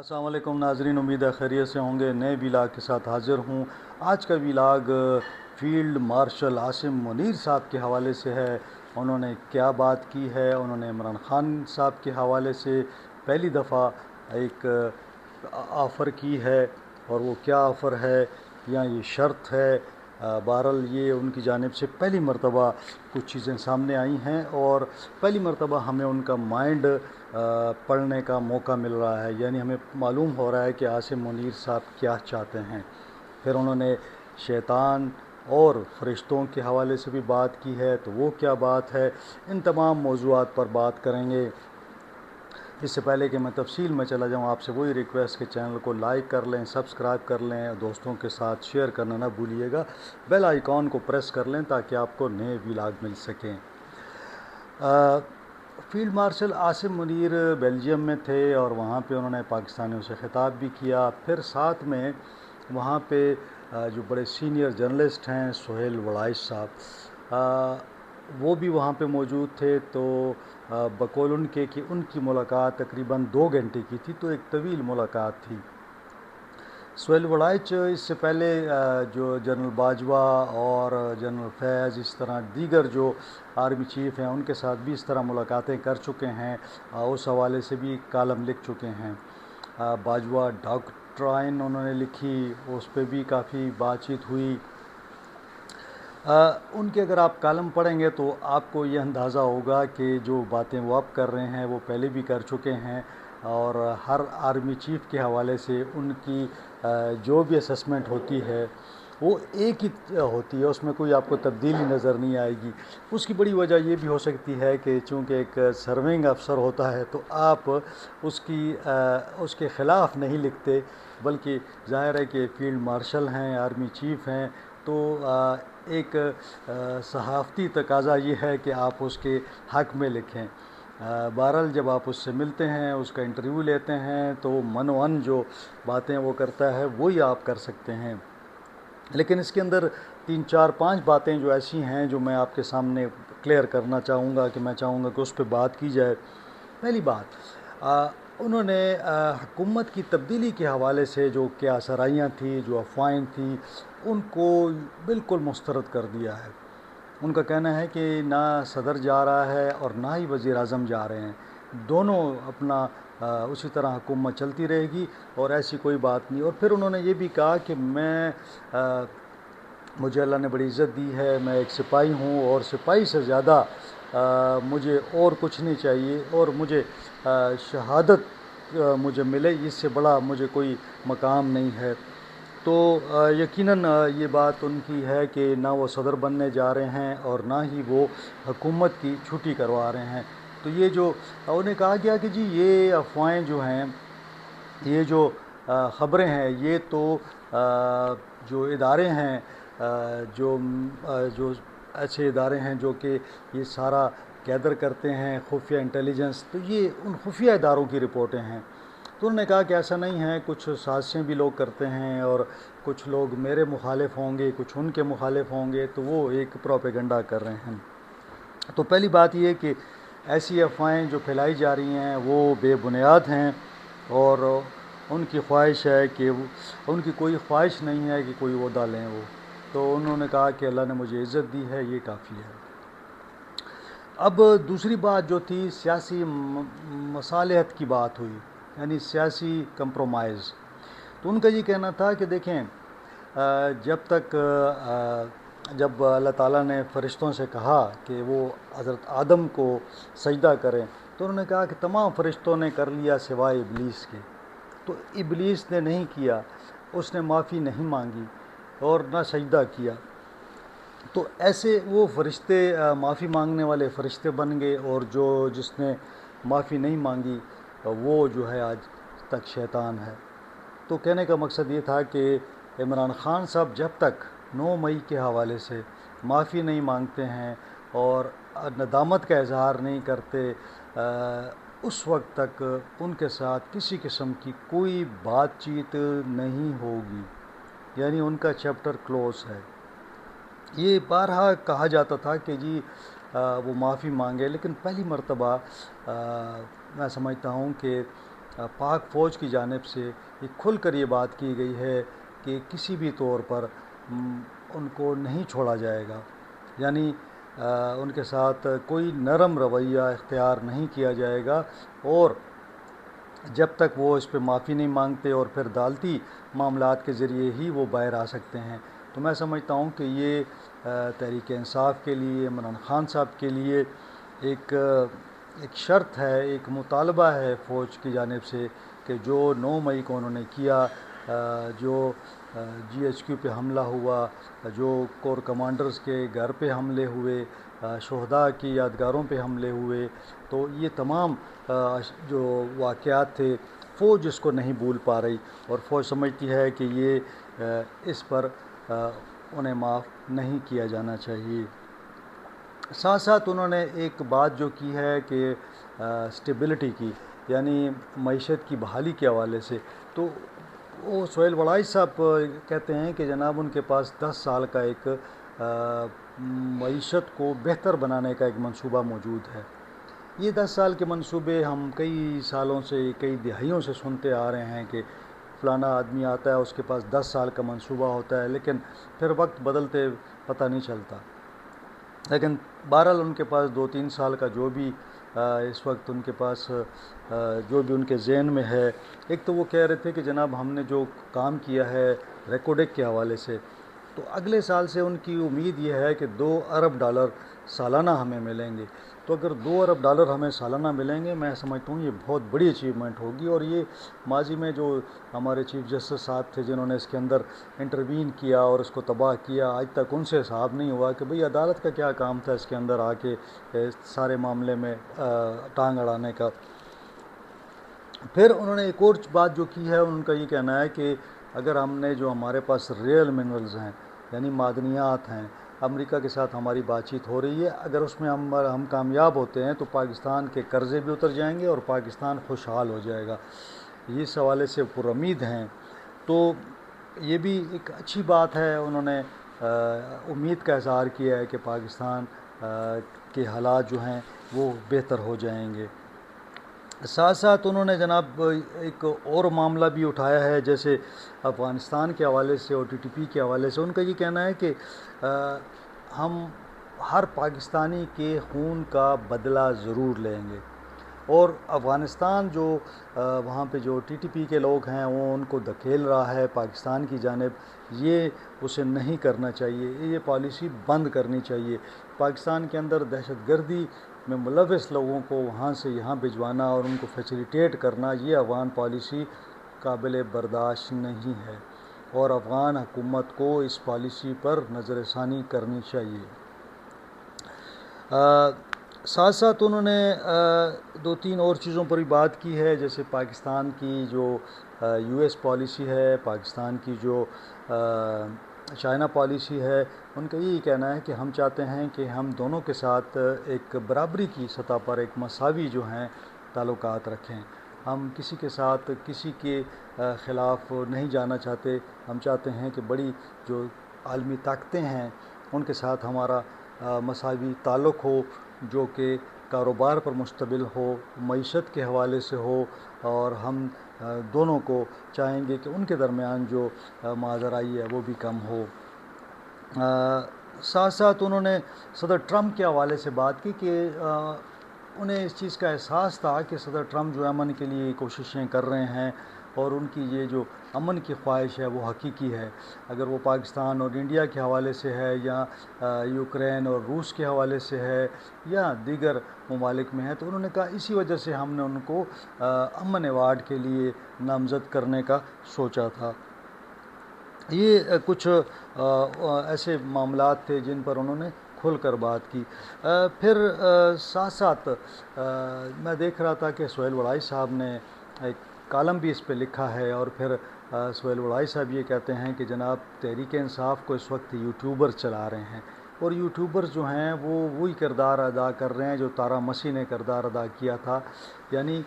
السلام علیکم ناظرین، امید ہے خیریت سے ہوں گے۔ نئے ولاگ کے ساتھ حاضر ہوں۔ آج کا vlog field marshal Asim Munir صاحب کے حوالے سے ہے۔ انہوں نے کیا بات کی ہے؟ انہوں نے عمران خان صاحب کے حوالے سے پہلی دفعہ ایک آفر کی ہے، اور وہ کیا آفر ہے یا یہ شرط ہے؟ بہرحال یہ ان کی جانب سے پہلی مرتبہ کچھ چیزیں سامنے آئی ہیں، اور پہلی مرتبہ ہمیں ان کا مائنڈ پڑھنے کا موقع مل رہا ہے، یعنی ہمیں معلوم ہو رہا ہے کہ عاصم منیر صاحب کیا چاہتے ہیں۔ پھر انہوں نے شیطان اور فرشتوں کے حوالے سے بھی بات کی ہے، تو وہ کیا بات ہے؟ ان تمام موضوعات پر بات کریں گے۔ اس سے پہلے کہ میں تفصیل میں چلا جاؤں، آپ سے وہی ریکویسٹ کہ چینل کو لائک کر لیں، سبسکرائب کر لیں، دوستوں کے ساتھ شیئر کرنا نہ بھولیے گا، بیل آئیکن کو پریس کر لیں تاکہ آپ کو نئے ولاگ مل سکیں۔ Field marshal Asim Munir Belgium میں تھے، اور وہاں پہ انہوں نے پاکستانیوں سے خطاب بھی کیا۔ پھر ساتھ میں وہاں پہ جو بڑے سینئر جرنلسٹ ہیں سہیل وڑائش صاحب، وہ بھی وہاں پہ موجود تھے۔ تو بقول ان کے کہ ان کی ملاقات تقریباً 2 گھنٹے کی تھی، تو ایک طویل ملاقات تھی۔ سہیل وڑائچ اس سے پہلے جو جنرل باجوہ اور جنرل فیض، اس طرح دیگر جو آرمی چیف ہیں، ان کے ساتھ بھی اس طرح ملاقاتیں کر چکے ہیں، اس حوالے سے بھی کالم لکھ چکے ہیں۔ باجوہ ڈاکٹرائن انہوں نے لکھی، اس پہ بھی کافی بات چیت ہوئی۔ ان کے اگر آپ کالم پڑھیں گے تو آپ کو یہ اندازہ ہوگا کہ جو باتیں وہ اب کر رہے ہیں وہ پہلے بھی کر چکے ہیں، اور ہر آرمی چیف کے حوالے سے ان کی جو بھی اسسمنٹ ہوتی ہے وہ ایک ہی ہوتی ہے، اس میں کوئی آپ کو تبدیلی نظر نہیں آئے گی۔ اس کی بڑی وجہ یہ بھی ہو سکتی ہے کہ چونکہ ایک سرونگ افسر ہوتا ہے تو آپ اس کے خلاف نہیں لکھتے، بلکہ ظاہر ہے کہ فیلڈ مارشل ہیں، آرمی چیف ہیں، تو ایک صحافتی تقاضا یہ ہے کہ آپ اس کے حق میں لکھیں۔ بہرحال جب آپ اس سے ملتے ہیں، اس کا انٹرویو لیتے ہیں، تو من و ان جو باتیں وہ کرتا ہے وہی آپ کر سکتے ہیں۔ لیکن اس کے اندر 3 4 5 باتیں جو ایسی ہیں جو میں آپ کے سامنے کلیئر کرنا چاہوں گا، کہ میں چاہوں گا کہ اس پہ بات کی جائے۔ پہلی بات، انہوں نے حکومت کی تبدیلی کے حوالے سے جو کیا سرائیاں تھیں، جو افواہیں تھیں، ان کو بالکل مسترد کر دیا ہے۔ ان کا کہنا ہے کہ نہ صدر جا رہا ہے اور نہ ہی وزیر اعظم جا رہے ہیں، دونوں اپنا اسی طرح حکومت چلتی رہے گی، اور ایسی کوئی بات نہیں۔ اور پھر انہوں نے یہ بھی کہا کہ مجھے اللہ نے بڑی عزت دی ہے، میں ایک سپاہی ہوں، اور سپاہی سے زیادہ مجھے اور کچھ نہیں چاہیے، اور مجھے شہادت مجھے ملے، اس سے بڑا مجھے کوئی مقام نہیں ہے۔ تو یقیناً یہ بات ان کی ہے کہ نہ وہ صدر بننے جا رہے ہیں اور نہ ہی وہ حکومت کی چھٹی کروا رہے ہیں۔ تو یہ جو انہیں کہا گیا کہ جی یہ افواہیں جو ہیں، یہ جو خبریں ہیں، یہ تو جو ادارے ہیں، جو ایسے ادارے ہیں جو کہ یہ سارا گیدر کرتے ہیں، خفیہ انٹیلیجنس، تو یہ ان خفیہ اداروں کی رپورٹیں ہیں۔ تو انہوں نے کہا کہ ایسا نہیں ہے، کچھ سازشیں بھی لوگ کرتے ہیں، اور کچھ لوگ میرے مخالف ہوں گے، کچھ ان کے مخالف ہوں گے، تو وہ ایک پروپیگنڈا کر رہے ہیں۔ تو پہلی بات یہ کہ ایسی افواہیں جو پھیلائی جا رہی ہیں وہ بے بنیاد ہیں، اور ان کی خواہش ہے کہ ان کی کوئی خواہش نہیں ہے کہ کوئی عہدہ لیں وہ۔ تو انہوں نے کہا کہ اللہ نے مجھے عزت دی ہے، یہ کافی ہے۔ اب دوسری بات جو تھی، سیاسی مصالحت کی بات ہوئی، یعنی سیاسی کمپرومائز۔ تو ان کا یہ کہنا تھا کہ دیکھیں، جب اللہ تعالیٰ نے فرشتوں سے کہا کہ وہ حضرت آدم کو سجدہ کریں، تو انہوں نے کہا کہ تمام فرشتوں نے کر لیا سوائے ابلیس کے۔ تو ابلیس نے نہیں کیا، اس نے معافی نہیں مانگی اور نہ سجدہ کیا۔ تو ایسے وہ فرشتے معافی مانگنے والے فرشتے بن گئے، اور جس نے معافی نہیں مانگی وہ جو ہے آج تک شیطان ہے۔ تو کہنے کا مقصد یہ تھا کہ عمران خان صاحب جب تک 9 مئی کے حوالے سے معافی نہیں مانگتے ہیں اور ندامت کا اظہار نہیں کرتے، اس وقت تک ان کے ساتھ کسی قسم کی کوئی بات چیت نہیں ہوگی، یعنی ان کا چیپٹر کلوز ہے۔ یہ بارہا کہا جاتا تھا کہ جی وہ معافی مانگے، لیکن پہلی مرتبہ میں سمجھتا ہوں کہ پاک فوج کی جانب سے یہ کھل کر یہ بات کی گئی ہے کہ کسی بھی طور پر ان کو نہیں چھوڑا جائے گا، یعنی ان کے ساتھ کوئی نرم رویہ اختیار نہیں کیا جائے گا، اور جب تک وہ اس پہ معافی نہیں مانگتے، اور پھر عدالتی معاملات کے ذریعے ہی وہ باہر آ سکتے ہیں۔ تو میں سمجھتا ہوں کہ یہ تحریک انصاف کے لیے، عمران خان صاحب کے لیے ایک شرط ہے، ایک مطالبہ ہے فوج کی جانب سے کہ جو 9 مئی کو انہوں نے کیا، جو جی ایچ کیو پہ حملہ ہوا، جو کور کمانڈرز کے گھر پہ حملے ہوئے، شہداء کی یادگاروں پہ حملے ہوئے، تو یہ تمام جو واقعات تھے فوج اس کو نہیں بھول پا رہی، اور فوج سمجھتی ہے کہ یہ اس پر انہیں معاف نہیں کیا جانا چاہیے۔ ساتھ ساتھ انہوں نے ایک بات جو کی ہے کہ اسٹیبلٹی کی، یعنی معیشت کی بحالی کے حوالے سے، تو وہ سہیل وڑائی صاحب کہتے ہیں کہ جناب ان کے پاس 10 سال کا ایک معیشت کو بہتر بنانے کا ایک منصوبہ موجود ہے۔ یہ 10 سال کے منصوبے ہم کئی سالوں سے، کئی دہائیوں سے سنتے آ رہے ہیں کہ فلانا آدمی آتا ہے، اس کے پاس 10 سال کا منصوبہ ہوتا ہے، لیکن پھر وقت بدلتے پتہ نہیں چلتا۔ لیکن بہرحال ان کے پاس 2-3 سال کا جو بھی اس وقت ان کے پاس جو بھی ان کے ذہن میں ہے، ایک تو وہ کہہ رہے تھے کہ جناب ہم نے جو کام کیا ہے ریکوڈک کے حوالے سے، تو اگلے سال سے ان کی امید یہ ہے کہ $2 ارب سالانہ ہمیں ملیں گے۔ تو اگر $2 ارب ہمیں سالانہ ملیں گے، میں سمجھتا ہوں یہ بہت بڑی اچیومنٹ ہوگی، اور یہ ماضی میں جو ہمارے چیف جسٹس صاحب تھے جنہوں نے اس کے اندر انٹروین کیا اور اس کو تباہ کیا، آج تک ان سے حساب نہیں ہوا کہ بھئی عدالت کا کیا کام تھا اس کے اندر آ کے سارے معاملے میں ٹانگ اڑانے کا۔ پھر انہوں نے ایک اور بات جو کی ہے، ان کا یہ کہنا ہے کہ اگر ہم نے جو ہمارے پاس ریئل منرلز ہیں، یعنی معدنیات ہیں، امریکہ کے ساتھ ہماری بات چیت ہو رہی ہے، اگر اس میں ہم کامیاب ہوتے ہیں تو پاکستان کے قرضے بھی اتر جائیں گے اور پاکستان خوشحال ہو جائے گا۔ یہ اس حوالے سے پر امید ہیں، تو یہ بھی ایک اچھی بات ہے۔ انہوں نے امید کا اظہار کیا ہے کہ پاکستان کے حالات جو ہیں وہ بہتر ہو جائیں گے۔ ساتھ ساتھ انہوں نے جناب ایک اور معاملہ بھی اٹھایا ہے، جیسے افغانستان کے حوالے سے اور TTP کے حوالے سے۔ ان کا یہ کہنا ہے کہ ہم ہر پاکستانی کے خون کا بدلہ ضرور لیں گے، اور افغانستان جو وہاں پہ جو TTP کے لوگ ہیں وہ ان کو دھکیل رہا ہے پاکستان کی جانب، یہ اسے نہیں کرنا چاہیے، یہ پالیسی بند کرنی چاہیے۔ پاکستان کے اندر دہشت گردی میں ملوث لوگوں کو وہاں سے یہاں بھجوانا اور ان کو فیسیلیٹیٹ کرنا، یہ افغان پالیسی قابل برداشت نہیں ہے، اور افغان حکومت کو اس پالیسی پر نظر ثانی کرنی چاہیے۔ ساتھ ساتھ انہوں نے 2-3 اور چیزوں پر بھی بات کی ہے، جیسے پاکستان کی جو US پالیسی ہے، پاکستان کی جو چائنا پالیسی ہے۔ ان کا یہی کہنا ہے کہ ہم چاہتے ہیں کہ ہم دونوں کے ساتھ ایک برابری کی سطح پر ایک مساوی جو ہیں تعلقات رکھیں۔ ہم کسی کے ساتھ کسی کے خلاف نہیں جانا چاہتے، ہم چاہتے ہیں کہ بڑی جو عالمی طاقتیں ہیں ان کے ساتھ ہمارا مساوی تعلق ہو، جو کہ کاروبار پر مشتمل ہو، معیشت کے حوالے سے ہو، اور ہم دونوں کو چاہیں گے کہ ان کے درمیان جو ماجرائی ہے وہ بھی کم ہو۔ ساتھ ساتھ انہوں نے صدر ٹرمپ کے حوالے سے بات کی کہ انہیں اس چیز کا احساس تھا کہ صدر ٹرمپ جو امن کے لیے کوششیں کر رہے ہیں، اور ان کی یہ جو امن کی خواہش ہے وہ حقیقی ہے، اگر وہ پاکستان اور انڈیا کے حوالے سے ہے، یا یوکرین اور روس کے حوالے سے ہے، یا دیگر ممالک میں ہے، تو انہوں نے کہا اسی وجہ سے ہم نے ان کو امن ایوارڈ کے لیے نامزد کرنے کا سوچا تھا۔ یہ کچھ ایسے معاملات تھے جن پر انہوں نے کھل کر بات کی۔ پھر ساتھ ساتھ میں دیکھ رہا تھا کہ سہیل وڑائی صاحب نے ایک کالم بھی اس پہ لکھا ہے، اور پھر سہیل وڑائی صاحب یہ کہتے ہیں کہ جناب تحریک انصاف کو اس وقت یوٹیوبر چلا رہے ہیں، اور یوٹیوبر جو ہیں وہ وہی کردار ادا کر رہے ہیں جو تارا مسیح نے کردار ادا کیا تھا، یعنی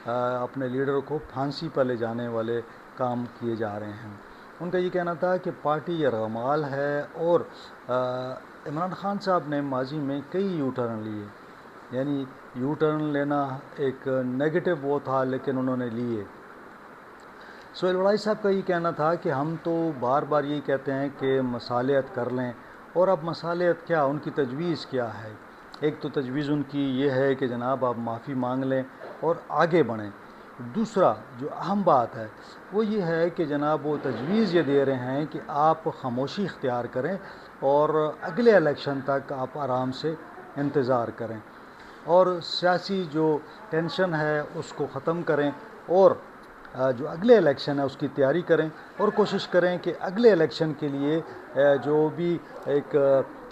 اپنے لیڈر کو پھانسی پر لے جانے والے کام کیے جا رہے ہیں۔ ان کا یہ کہنا تھا کہ پارٹی یرغمال ہے، اور عمران خان صاحب نے ماضی میں کئی یو ٹرن لیے، یعنی یو ٹرن لینا ایک نیگیٹو وہ تھا، لیکن انہوں نے لیے۔ سہیل وڑائی صاحب کا یہ کہنا تھا کہ ہم تو بار بار یہی کہتے ہیں کہ مصالحت کر لیں، اور اب مصالحت کیا، ان کی تجویز کیا ہے؟ ایک تو تجویز ان کی یہ ہے کہ جناب آپ معافی مانگ لیں اور آگے بڑھیں۔ دوسرا جو اہم بات ہے وہ یہ ہے کہ جناب وہ تجویز یہ دے رہے ہیں کہ آپ خاموشی اختیار کریں اور اگلے الیکشن تک آپ آرام سے انتظار کریں، اور سیاسی جو ٹینشن ہے اس کو ختم کریں، اور جو اگلے الیکشن ہے اس کی تیاری کریں، اور کوشش کریں کہ اگلے الیکشن کے لیے جو بھی ایک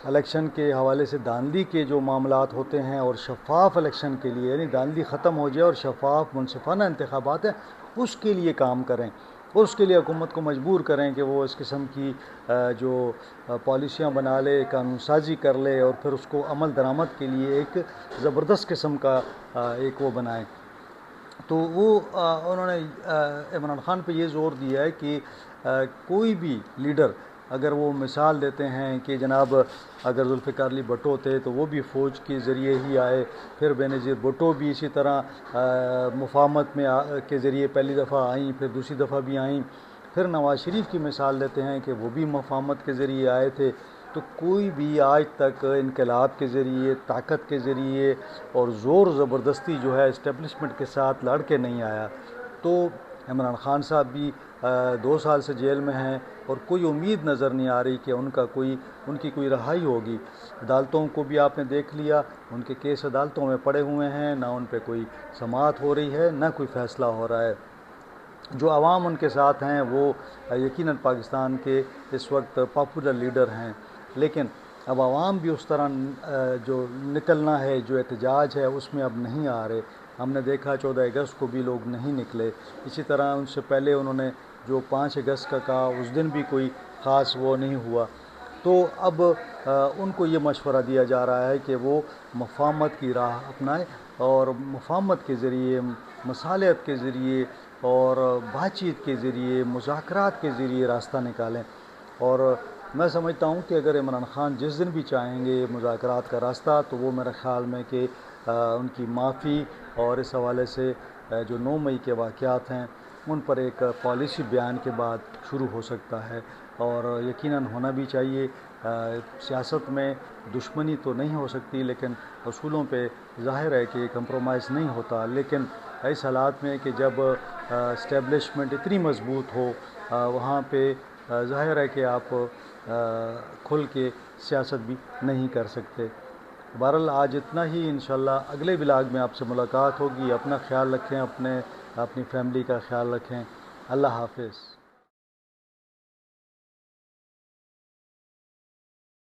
الیکشن کے حوالے سے دھاندلی کے جو معاملات ہوتے ہیں، اور شفاف الیکشن کے لیے، یعنی دھاندلی ختم ہو جائے اور شفاف منصفانہ انتخابات ہیں، اس کے لیے کام کریں، اور اس کے لیے حکومت کو مجبور کریں کہ وہ اس قسم کی جو پالیسیاں بنا لے، قانون سازی کر لے، اور پھر اس کو عمل درآمد کے لیے ایک زبردست قسم کا ایک وہ بنائیں۔ تو وہ انہوں نے عمران خان پہ یہ زور دیا ہے کہ کوئی بھی لیڈر اگر وہ مثال دیتے ہیں کہ جناب اگر ذوالفقار علی بھٹو تھے تو وہ بھی فوج کے ذریعے ہی آئے، پھر بینظیر بھٹو بھی اسی طرح مفاہمت میں کے ذریعے پہلی دفعہ آئیں، پھر دوسری دفعہ بھی آئیں، پھر نواز شریف کی مثال دیتے ہیں کہ وہ بھی مفاہمت کے ذریعے آئے تھے۔ تو کوئی بھی آج تک انقلاب کے ذریعے، طاقت کے ذریعے اور زور زبردستی جو ہے اسٹیبلشمنٹ کے ساتھ لڑ کے نہیں آیا۔ تو عمران خان صاحب بھی 2 سال سے جیل میں ہیں، اور کوئی امید نظر نہیں آ رہی کہ ان کی کوئی رہائی ہوگی۔ عدالتوں کو بھی آپ نے دیکھ لیا، ان کے کیس عدالتوں میں پڑے ہوئے ہیں، نہ ان پہ کوئی سماعت ہو رہی ہے، نہ کوئی فیصلہ ہو رہا ہے۔ جو عوام ان کے ساتھ ہیں وہ یقیناً پاکستان کے اس وقت پاپولر لیڈر ہیں، لیکن اب عوام بھی اس طرح جو نکلنا ہے، جو احتجاج ہے، اس میں اب نہیں آ رہے۔ ہم نے دیکھا 14 اگست کو بھی لوگ نہیں نکلے، اسی طرح ان سے پہلے انہوں نے جو 5 اگست کا کہا اس دن بھی کوئی خاص وہ نہیں ہوا۔ تو اب ان کو یہ مشورہ دیا جا رہا ہے کہ وہ مفاہمت کی راہ اپنائیں، اور مفاہمت کے ذریعے، مصالحت کے ذریعے اور بات چیت کے ذریعے، مذاکرات کے ذریعے راستہ نکالیں۔ اور میں سمجھتا ہوں کہ اگر عمران خان جس دن بھی چاہیں گے مذاکرات کا راستہ، تو وہ میرے خیال میں کہ ان کی معافی اور اس حوالے سے جو 9 مئی کے واقعات ہیں ان پر ایک پالیسی بیان کے بعد شروع ہو سکتا ہے، اور یقیناً ہونا بھی چاہیے۔ سیاست میں دشمنی تو نہیں ہو سکتی، لیکن اصولوں پہ ظاہر ہے کہ کمپرومائز نہیں ہوتا، لیکن اس حالات میں کہ جب اسٹیبلشمنٹ اتنی مضبوط ہو، وہاں پہ ظاہر ہے کہ آپ کھل کے سیاست بھی نہیں کر سکتے۔ بہرحال آج اتنا ہی، انشاءاللہ اگلے ولاگ میں آپ سے ملاقات ہوگی۔ اپنا خیال رکھیں، اپنی فیملی کا خیال رکھیں۔ اللہ حافظ۔